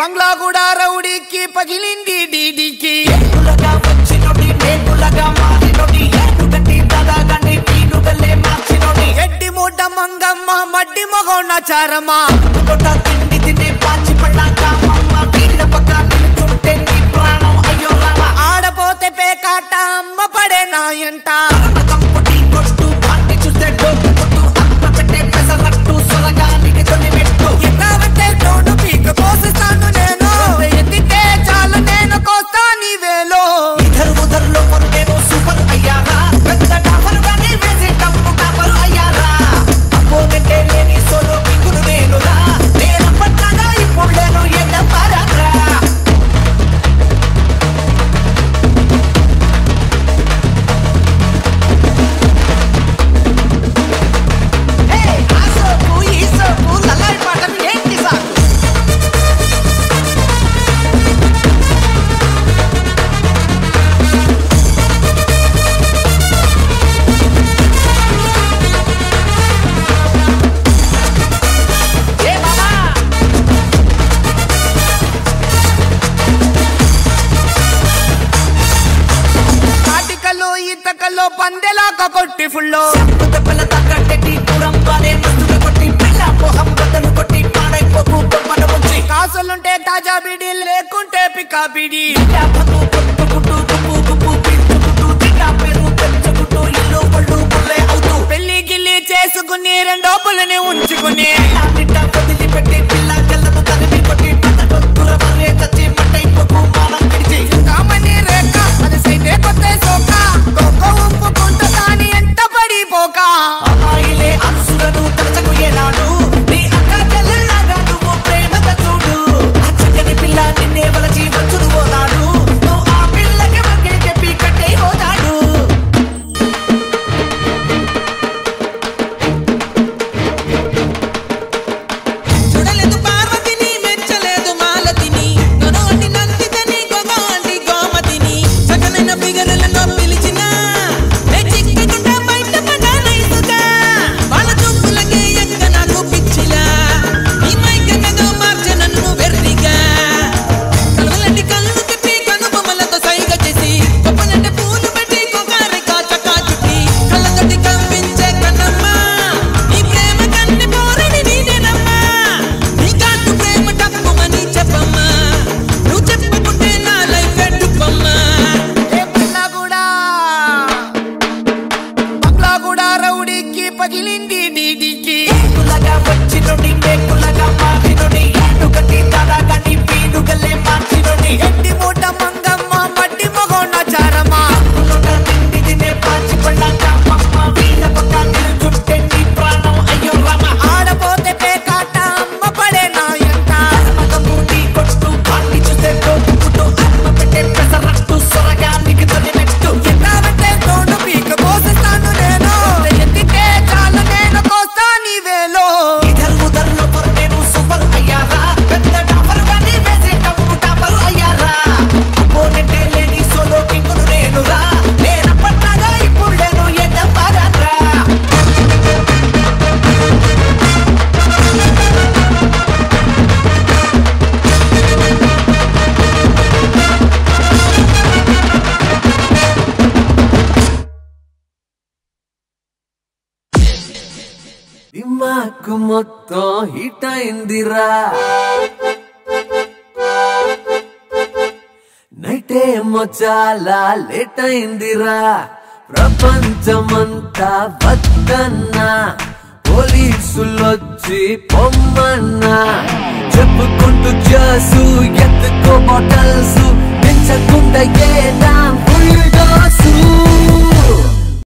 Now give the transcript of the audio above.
బంగ్లా కూడా రౌడీకి పగిలింది డీడీకి ఎడ్డి మూట మంగమ్మ మడ్డి మొగం నచారమా ఆడపోతే పేకాట అమ్మ పడే నాయంట పోసిస్తాను నేను ఎత్తితే చాలు నేను కోస్తా నీ వేలో ఇద్దరు ఉదర్లో నేను సూపర్ అయ్యారా పెద్ద టాపర్ గానీ వేసే టప్పు టాపర్ అయ్యారా అపోనెంటే లేని సోలో కింగుడు నేనురా నేను పట్టాగా ఇప్పుడు నేను ఎన్న పారారా ఈతకల్లో పందెలాక కొట్టి ఫుల్లో కాసులుంటే తాజా బిడి లేకుంటే పికా బిడి పెళ్లి గిల్లి చేసుకుని రెండో పుల్లని ఉంచుకుని కామని రేఖ అది సైతే కొత్త సోక ఒప్పుకుంటా కానీ ఎంత పడిపోక అమ్మాయిలే అరుసులను తరచకు ఏనాడు నీ అక్క చెల్లెల్లాగా నువ్వు ప్రేమగా చూడు చక్కని పిల్ల నిన్నే వలచి వచ్చును పోతాడు నువ్వు ఆ పిల్లకి ఒకే చెప్పి కట్టే పోతాడు చూడలేదు పార్వతిని మెచ్చలేదు మాలతిని నోటి నందితని గోగాండి గోమతిని సకలైన బిగరలను పిలిచిన చిక్కకుండా బయట పడానైసుగా వాళ్ళ చూపులకే ఎక్క నాకు పిచ్చిలా ఈ మైకనదో మార్చ నన్ను వెర్రిగా కళ్ళంటి కళ్ళు తిప్పి కనుబొమ్మలతో సైగ చేసి కొప్పనంటే పూలు పెట్టి కొగారికా చక్కా చుట్టి కళ్ళతోటి కంపించే కన్నమ్మ నీ ప్రేమ కన్ని పోరని నీనేనమ్మా నీ కాటు ప్రేమ టప్పుమని చెప్పమ్మా నువ్వు చెప్పుకుంటే నా లైఫ్ ఎట్టుకోమ్మా బంగ్లా కూడా రౌడీకి పగిలింది డీడీకి ఎడ్డి మూట మంగమ్మ మడ్డి మొగం నచారమా ఆడపోతే పేకాట అమ్మ పడే నాయంట ఎన్నారంటే తోడు పీక పోసిస్తాను నేను ఎత్తితే చాలు నేను కోస్తా నీ వేలో ఇద్దరు ఉదర్లో నేను సూపర్ అయ్యారా పెద్ద టాపర్ గానీ వేసే టప్పు టాపర్ అయ్యారా అపోనెంటే లేని సోలో కింగుడు నేనురా నేను పట్టాగా ఇప్పుడు నేను ఎన్న పారారా దిమాకు మొత్తం హిట్ అయిందిరా నైటేమో చాలా లేట్ అయిందిరా ప్రపంచమంతా వద్దన్నా పోలీసులొచ్చి పొమ్మన్నా చెప్పుకుంటూ చేసు ఎత్తుకో బాటల్స్ పెంచకుండా ఏదా ఫుల్ డోసు